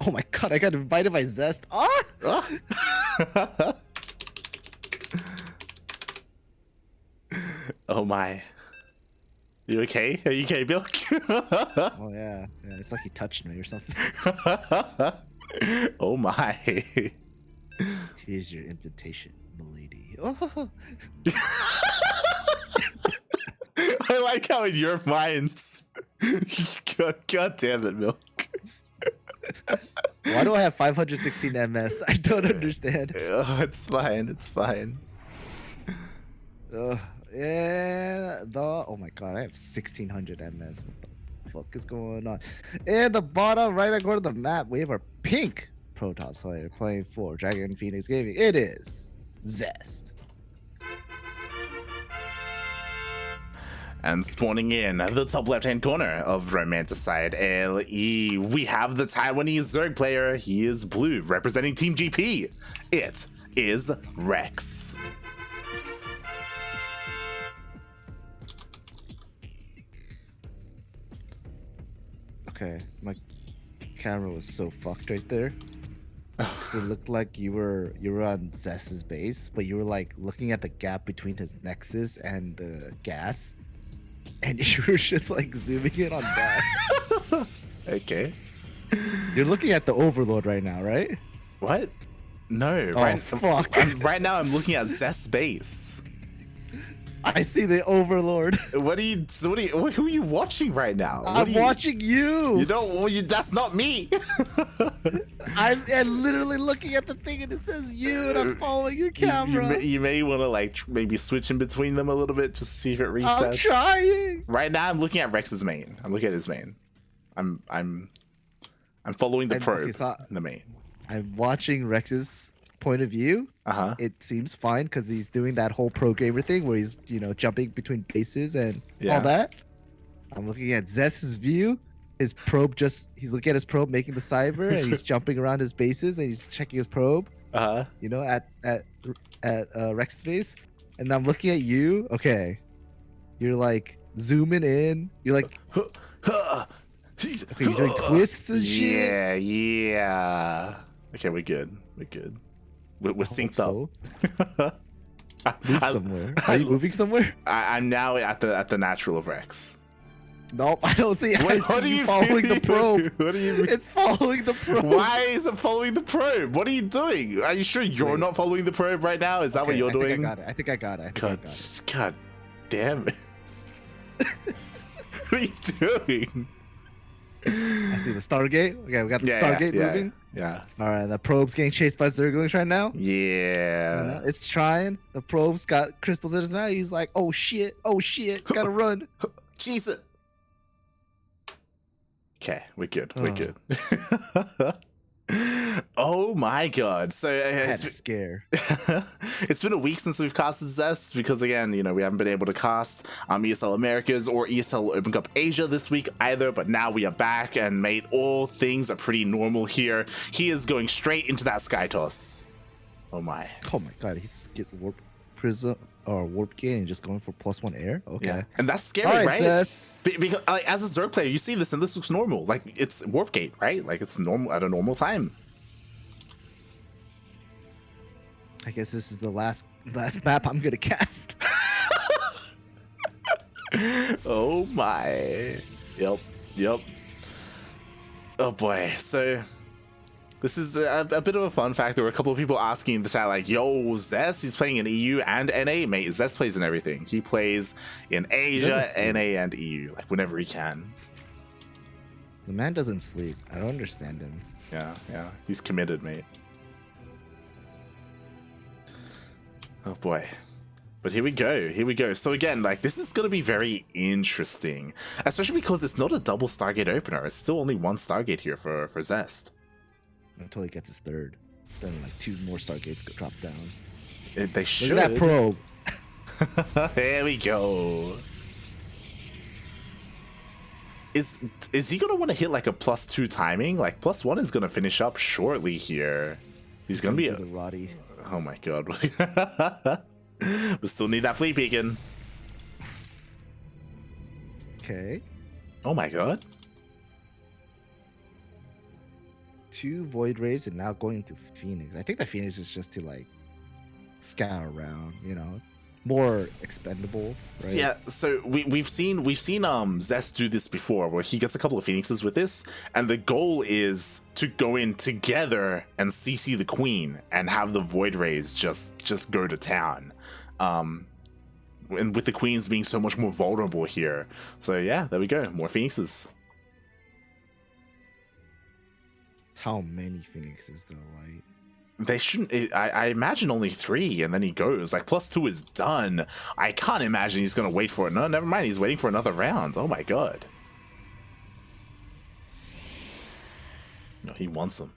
Oh my god, I got invited by Zest. Ah! Oh my. You okay? Are you okay, Milk? Oh yeah, yeah. It's like he touched me or something. Oh my. Here's your invitation, milady. Oh. I like how in your minds. God damn it, Milk. Why do I have 516 MS? I don't understand. Oh, it's fine. It's fine. Yeah, oh my god, I have 1600 MS. What the fuck is going on? In the bottom right, I go to the map. We have our pink Protoss player playing for Dragon Phoenix Gaming. It is Zest. And spawning in the top left-hand corner of Romanticide LE, we have the Taiwanese Zerg player. He is blue, representing Team GP. It is Rex. Okay, my camera was so fucked right there. It looked like you were on Zest's base, but you were like looking at the gap between his Nexus and the gas, and you were just like zooming in on that. Okay. You're looking at the Overlord right now, right? What? No. Oh, fuck. Right now I'm looking at Zest's base. I see the Overlord. Who are you watching right now? I'm watching you. You don't. That's not me. I'm literally looking at the thing and it says you, and I'm following your camera. You may want to like maybe switch in between them a little bit just to see if it resets. I'm trying. Right now, I'm looking at Rex's main. I'm looking at his main. I'm following the probe. In the main. I'm watching Rex's point of view. It seems fine because he's doing that whole pro gamer thing where he's jumping between bases and all that. I'm looking at Zest's view. His probe he's looking at his probe making the cyber and he's jumping around his bases and he's checking his probe. At Rex's base. And I'm looking at you. Okay, you're like zooming in. You're like, okay, you're doing twists and shit. Yeah. Okay, we're good. We're synced up. Move somewhere. Are you moving somewhere? I'm now at the natural of Rex. Nope, I don't see it. What are you following the probe? What do you mean? It's following the probe. Why is it following the probe? What are you doing? Are you sure you're not following the probe right now? Is that what you're doing? I think I got it. God damn it. What are you doing? I see the Stargate. Okay, we got the Stargate moving. Yeah. All right, the probe's getting chased by Zerglings right now. Yeah. It's trying. The probe's got crystals in his mouth. He's like, oh shit, gotta run. Jesus. Okay, we're good. Oh my god. So that's a scare. It's been a week since we've casted Zest because again, we haven't been able to cast ESL Americas or ESL Open Cup Asia this week either, but now we are back and mate, all things are pretty normal here. He is going straight into that Sky Toss. Oh my god, he's getting Warp Prism or Warp Gate and just going for +1 air. Okay. Yeah. And that's scary, right? Zest. Because as a Zerg player, you see this and this looks normal. Like it's Warp Gate, right? Like it's normal at a normal time. I guess this is the last map I'm gonna cast. Oh my. Yep. Oh boy. So this is a bit of a fun fact. There were a couple of people asking in the chat like, yo, Zest, he's playing in EU and NA, mate. Zest plays in everything. He plays in Asia, NA, and EU, like whenever he can. The man doesn't sleep. I don't understand him. Yeah. He's committed, mate. Oh boy. But here we go. So again, like this is gonna be very interesting. Especially because it's not a double Stargate opener. It's still only one Stargate here for Zest. Until he gets his third. Then like 2 more Stargates go drop down. They should. Look at that probe. There we go. Is he gonna want to hit like a +2 timing? Like +1 is gonna finish up shortly here. He's gonna be the Roddy. Oh my god. We still need that fleet beacon. Okay. Oh my god. 2 Void Rays and now going to Phoenix. I think that Phoenix is just to like scout around, you know, more expendable. Right? Yeah, so we've seen Zest do this before, where he gets a couple of Phoenixes with this, and the goal is to go in together and CC the Queen and have the Void Rays just go to town. And with the Queens being so much more vulnerable here. So yeah, there we go, more Phoenixes. How many Phoenixes though? Like, they shouldn't. I imagine only 3, and then he goes. Like, +2 is done. I can't imagine he's gonna wait for it. No, never mind. He's waiting for another round. Oh my god. No, he wants them.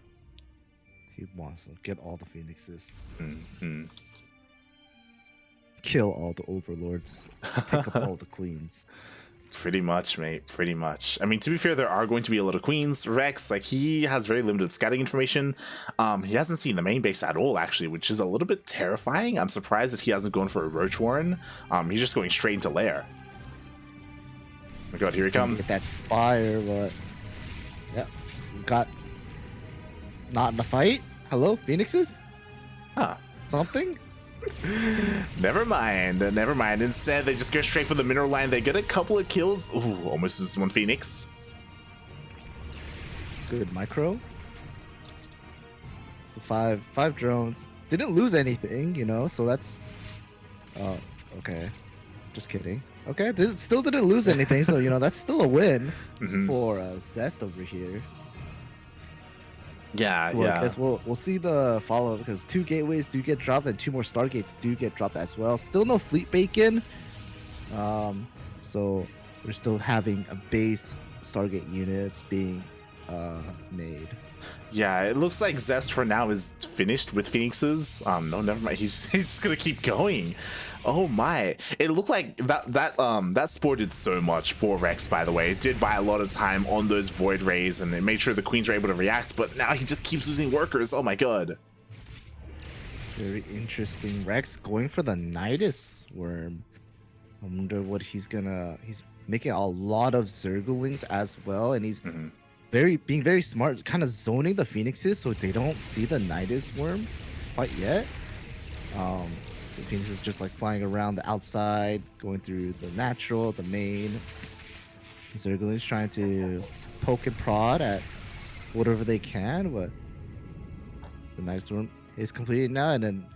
He wants them. Get all the Phoenixes. Mm-hmm. Kill all the overlords. Pick up all the queens. Pretty much, mate. Pretty much. I mean, to be fair, there are going to be a lot of queens. Rex, like, he has very limited scouting information. He hasn't seen the main base at all, actually, which is a little bit terrifying. I'm surprised that he hasn't gone for a Roach Warren. He's just going straight into lair. Oh my god, here he comes. Get that Spire, but yeah, got not in the fight. Hello, Phoenixes? Huh. Something? Never mind. Instead, they just go straight for the mineral line. They get a couple of kills. Ooh, almost just 1 Phoenix. Good micro. So five drones. Didn't lose anything, you know, so that's okay. Just kidding. Okay, still didn't lose anything, so you know that's still a win for Zest over here. Yeah, well, yeah. I guess we'll see the follow up because 2 gateways do get dropped and 2 more Stargates do get dropped as well. Still no fleet bacon. So we're still having a base Stargate units being made. Yeah, it looks like Zest for now is finished with Phoenixes. No, never mind. He's just gonna keep going. Oh my! It looked like that spore did so much for Rex. By the way, it did buy a lot of time on those Void Rays, and it made sure the Queens were able to react. But now he just keeps losing workers. Oh my god! Very interesting. Rex going for the Nidus Worm. I wonder what he's gonna. He's making a lot of Zerglings as well, and he's being very smart, kind of zoning the Phoenixes so they don't see the Nidus Worm quite yet. The Phoenix is just like flying around the outside, going through the natural, the main. Zerglings trying to poke and prod at whatever they can, but the Nidus Worm is completed now, and then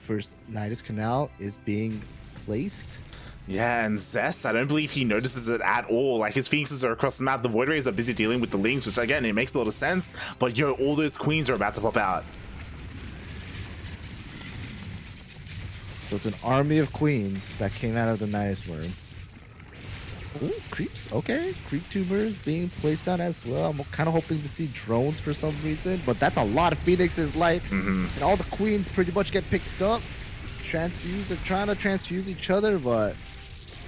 first Nidus Canal is being placed. Yeah, and Zest, I don't believe he notices it at all. Like, his Phoenixes are across the map. The Void Rays are busy dealing with the Lings, which, again, it makes a lot of sense. But, yo, all those Queens are about to pop out. So it's an army of Queens that came out of the Nidus Worm. Ooh, creeps. Okay. Creep tumors being placed down as well. I'm kind of hoping to see drones for some reason. But that's a lot of Phoenixes life. And all the Queens pretty much get picked up. Transfuse. They're trying to transfuse each other, but...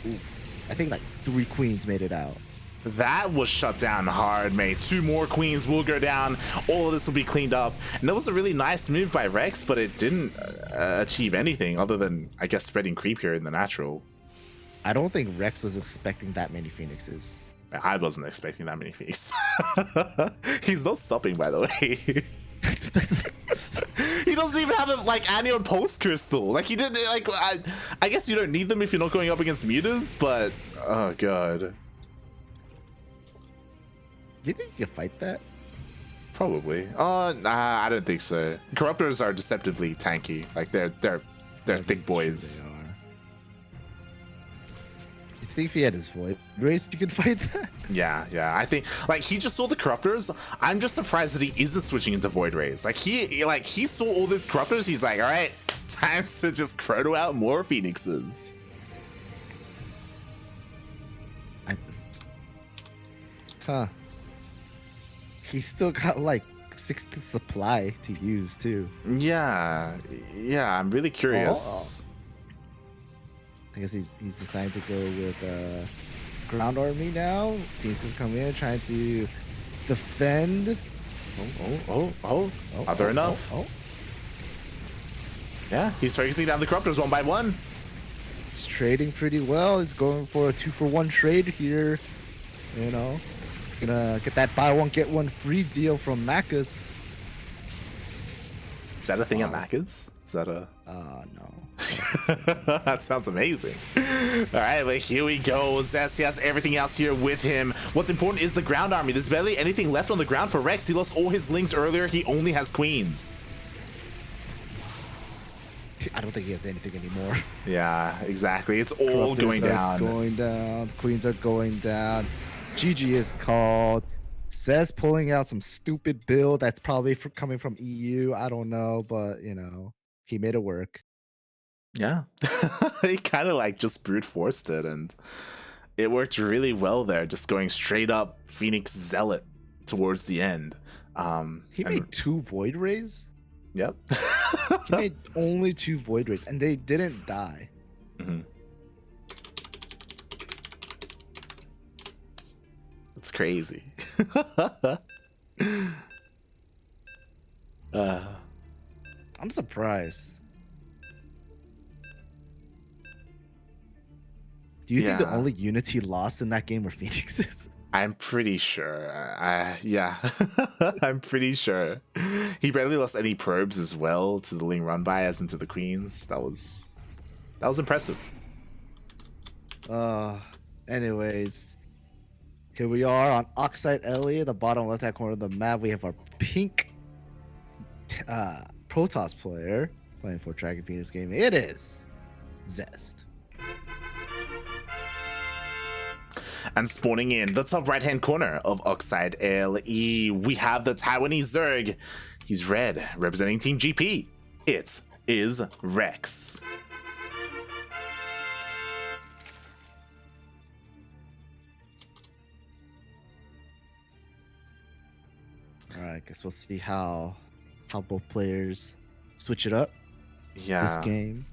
Oof. I think like 3 Queens made it out. That was shut down hard, mate. 2 more Queens will go down. All of this will be cleaned up. And that was a really nice move by Rex, but it didn't achieve anything other than, I guess, spreading creep here in the natural. I don't think Rex was expecting that many Phoenixes. I wasn't expecting that many Phoenixes. He's not stopping, by the way. He doesn't even have a like Anion Pulse Crystal. Like, he didn't, like, I guess you don't need them if you're not going up against mutas, but oh god. Do you think you can fight that? Probably. Nah, I don't think so. Corruptors are deceptively tanky. Like, they're thick boys. They are. You think if he had his Void Rays, you could fight that? Yeah. I think, like, he just saw the Corruptors. I'm just surprised that he isn't switching into Void Rays. Like, he saw all these Corruptors. He's like, all right, time to just chrono out more Phoenixes. He's still got like 6 supply to use too. Yeah, I'm really curious. I guess he's decided to go with ground army now. Phoenix is coming in trying to defend. Are there enough? Yeah, he's focusing down the Corruptors 1 by 1. He's trading pretty well. He's going for a 2-for-1 trade here. You know, Gonna get that buy one get one free deal from Macca's. Is that a thing at Macca's? Is that a? No. That sounds amazing. All right, but here we go. Zest, he has everything else here with him. What's important is the ground army. There's barely anything left on the ground for Rex. He lost all his lings earlier. He only has queens. I don't think he has anything anymore. Yeah, exactly. It's all going down. Going down. Queens are going down. GG is called. Says pulling out some stupid build that's probably coming from EU. I don't know, but you know, he made it work. Yeah, he kind of like just brute forced it, and it worked really well there. Just going straight up Phoenix Zealot towards the end. He made 2 Void Rays. Yep. He made only 2 Void Rays, and they didn't die. Mm-hmm. It's crazy. I'm surprised. Do you think the only unity lost in that game were Phoenixes? I'm pretty sure. Yeah, I'm pretty sure. He barely lost any probes as well to the Ling run by as into the queens. That was impressive. Anyways, here we are on Oxide Ellie, the bottom left hand corner of the map. We have our pink Protoss player playing for Dragon Phoenix game. It is Zest. And spawning in the top right-hand corner of Oxide LE, we have the Taiwanese Zerg. He's red, representing Team GP. It is Rex. All right, guess we'll see how both players switch it up. Yeah. This game,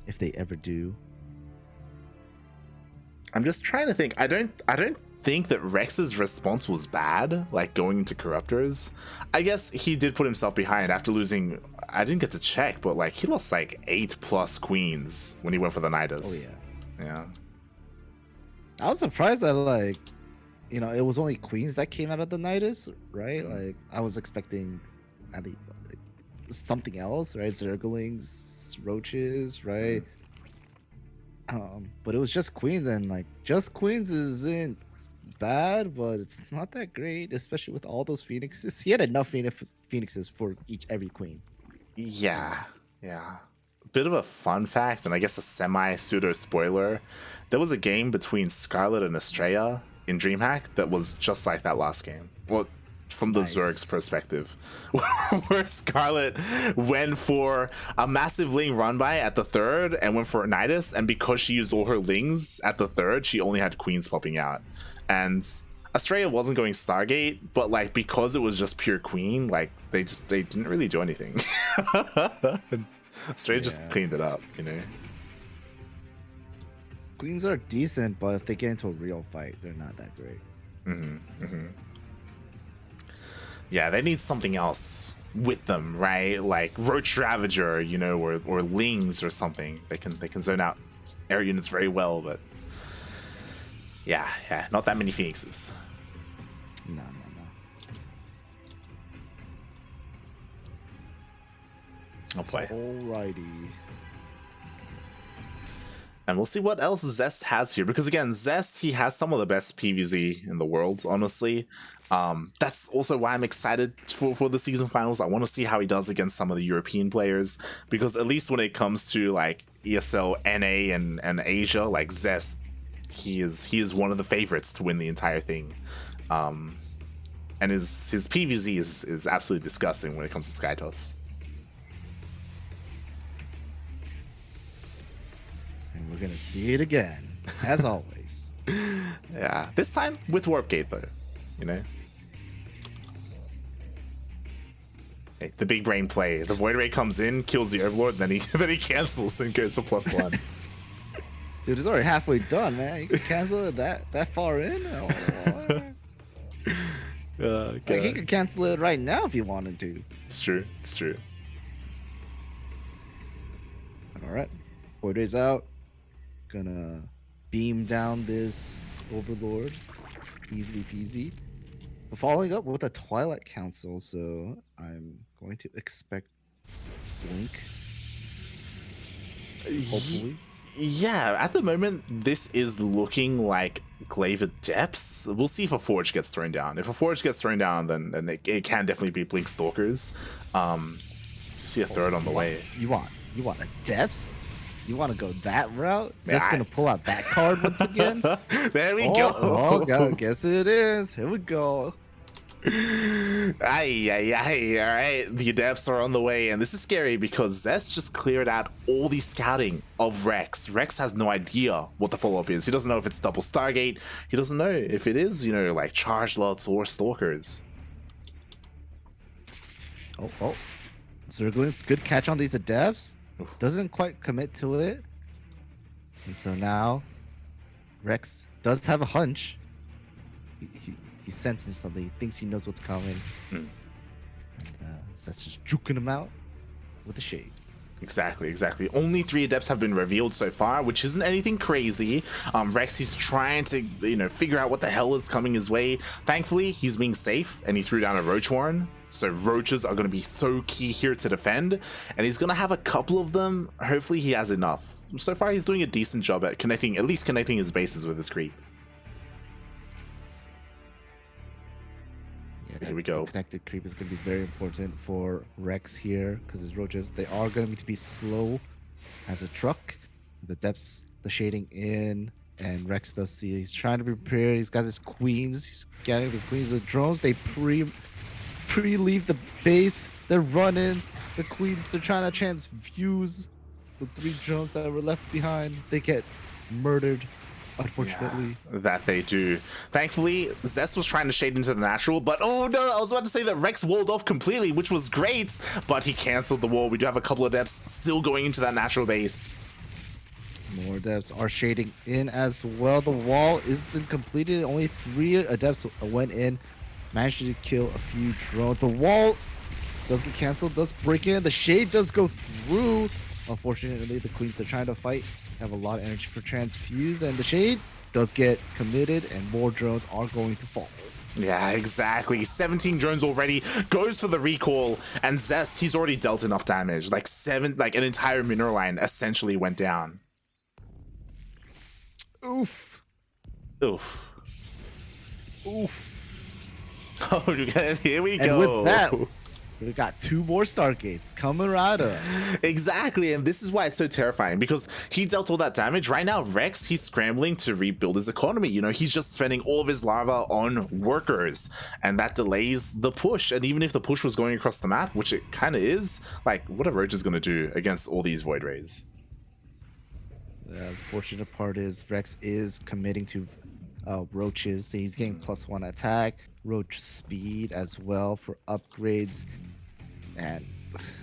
if they ever do. I'm just trying to think. I don't think that Rex's response was bad, like going into Corruptors. I guess he did put himself behind after losing. I didn't get to check, but like he lost like 8+ queens when he went for the Nidus. Oh yeah. Yeah. I was surprised that like, you know, it was only queens that came out of the Nidus, right? Like I was expecting at least like, something else, right? Zerglings, roaches, right? But it was just queens, and like just queens isn't bad, but it's not that great, especially with all those phoenixes. He had enough phoenixes for every queen. Yeah. Bit of a fun fact, and I guess a semi-pseudo spoiler. There was a game between Scarlet and Estrella in DreamHack that was just like that last game. Well, from the Zerg's perspective, where Scarlet went for a massive Ling run by at the 3rd and went for Nidus, and because she used all her Lings at the 3rd, she only had queens popping out. And Estrella wasn't going Stargate, but like because it was just pure queen, like they didn't really do anything. Estrella just cleaned it up, you know. Queens are decent, but if they get into a real fight, they're not that great. Yeah, they need something else with them, right? Like Roach Ravager, you know, or Lings or something. They can zone out air units very well, but yeah, not that many Phoenixes. No. Oh boy. Alrighty. And we'll see what else Zest has here, because again, Zest, he has some of the best PvZ in the world, honestly. That's also why I'm excited for the season finals. I want to see how he does against some of the European players, because at least when it comes to like ESL, NA, and Asia, like Zest, he is one of the favorites to win the entire thing. And his PvZ is absolutely disgusting when it comes to SkyToss. And we're gonna see it again, as always. Yeah, this time with Warp Gate though, you know. Hey, the big brain play. The Void Ray comes in, kills the Overlord, then he cancels and goes for +1. Dude, it's already halfway done, man. You can cancel it that far in. Like, he could cancel it right now if he wanted to. It's true. All right, Void Ray's out. Gonna beam down this Overlord. Easy peasy. following up with a Twilight Council, so I'm going to expect Blink. Hopefully. Yeah, at the moment, this is looking like Glaver Depths. We'll see if a Forge gets thrown down. If a Forge gets thrown down, then it can definitely be Blink Stalkers. See a third on the way. You want a Depths? You want to go that route? So that's going to pull out that card once again? There we go. Oh, God, guess it is. Here we go. Aye. All right, the Adepts are on the way, and this is scary because Zest just cleared out all the scouting of Rex. Rex has no idea what the follow-up is. He doesn't know if it's double Stargate. He doesn't know if it is, you know, like charge lots or stalkers. Oh. Zergling's good catch on these Adepts. Doesn't quite commit to it. And so now Rex does have a hunch. He's sensing something. He thinks he knows what's coming. And Zest just juking him out with a shade. Exactly. Only 3 Adepts have been revealed so far, which isn't anything crazy. Rex, he's trying to, you know, figure out what the hell is coming his way. Thankfully, he's being safe, and he threw down a Roach Warren. So roaches are going to be so key here to defend, and he's going to have a couple of them. Hopefully he has enough. So far, he's doing a decent job at connecting his bases with his creep. Here we go. Connected creep is going to be very important for Rex here because his roaches, they are going to be slow as a truck. The depths, the shading in, and Rex does see he's trying to prepare. He's got his queens. He's getting his queens. The drones, they pre-leave the base. They're running. The queens, they're trying to transfuse the 3 drones that were left behind. They get murdered. Unfortunately. Yeah, that they do. Thankfully, Zest was trying to shade into the natural, but oh no, I was about to say that Rex walled off completely, which was great, but he canceled the wall. We do have a couple of Adepts still going into that natural base. More Adepts are shading in as well. The wall has been completed. Only 3 Adepts went in, managed to kill a few drones. The wall does get canceled, does break in. The shade does go through. Unfortunately, the queens they're trying to fight have a lot of energy for transfuse, and the shade does get committed, and more drones are going to fall. Yeah, exactly. 17 drones already, goes for the recall, and Zest, he's already dealt enough damage. Like an entire mineral line essentially went down. Oof. Oh, here we go. And with that, we got 2 more Stargates coming right up. Exactly, and this is why it's so terrifying, because he dealt all that damage. Right now, Rex, he's scrambling to rebuild his economy. You know, he's just spending all of his lava on workers, and that delays the push. And even if the push was going across the map, which it kind of is, like, what are roaches going to do against all these Void Rays? The unfortunate part is Rex is committing to roaches. He's getting +1 attack, roach speed as well for upgrades, and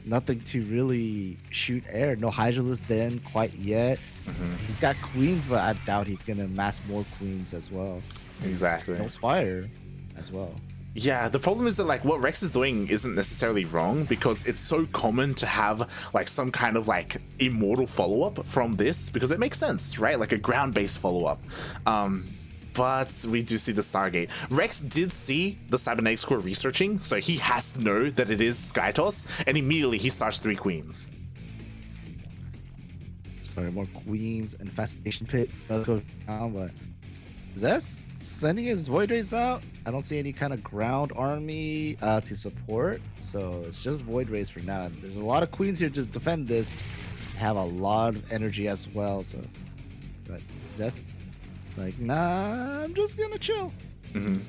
nothing to really shoot air. No Hydralisk Den quite yet. He's got queens, but I doubt he's gonna mass more queens as well. Exactly. No Spire as well. Yeah, the problem is that, like, what Rex is doing isn't necessarily wrong, because it's so common to have, like, some kind of, like, immortal follow-up from this, because it makes sense, right? Like a ground-based follow-up. But we do see the Stargate. Rex did see the Cybernetics Core researching, so he has to know that it is Skytoss, and immediately he starts 3 queens. Sorry, more queens. Infestation Pit does go down, but Zest sending his Void Rays out. I don't see any kind of ground army to support, so it's just Void Rays for now. There's a lot of queens here to defend this. Have a lot of energy as well, so but Zest, it's like, nah, I'm just gonna chill.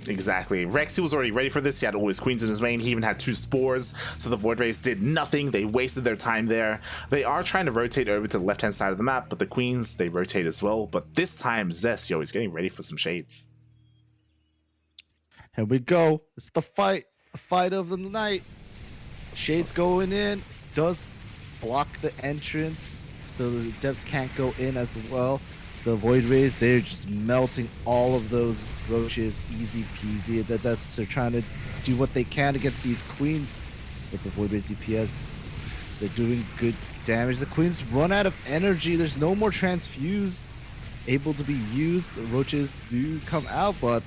Exactly. Rex, he was already ready for this. He had all his queens in his main. He even had 2 spores, so the Void Rays did nothing. They wasted their time there. They are trying to rotate over to the left-hand side of the map, but the queens, they rotate as well. But this time, Zest, he's getting ready for some shades. Here we go. It's the fight of the night. Shades going in, does block the entrance, so the depths can't go in as well. The Void Rays, they're just melting all of those roaches, easy peasy. The depths are trying to do what they can against these queens. With the Void Rays DPS, they're doing good damage. The queens run out of energy. There's no more transfuse able to be used. The roaches do come out, but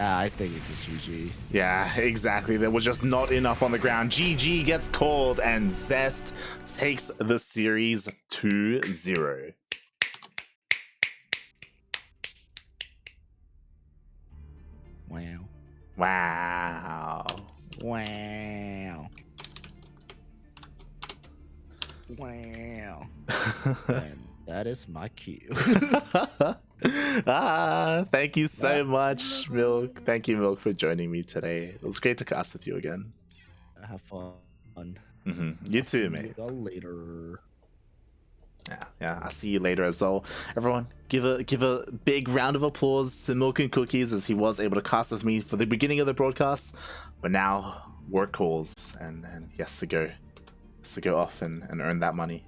I think it's just GG. Yeah, exactly. There was just not enough on the ground. GG gets called, and Zest takes the series 2-0. Wow. Wow. Wow. Wow. And that is my cue. Thank you so much, Milk. Thank you, Milk, for joining me today. It was great to cast with you again. Have fun. You too, mate. See you later. Yeah, I'll see you later as well. Everyone, give a big round of applause to Milkncookiesss, as he was able to cast with me for the beginning of the broadcast, but now work calls and he has to go off and earn that money.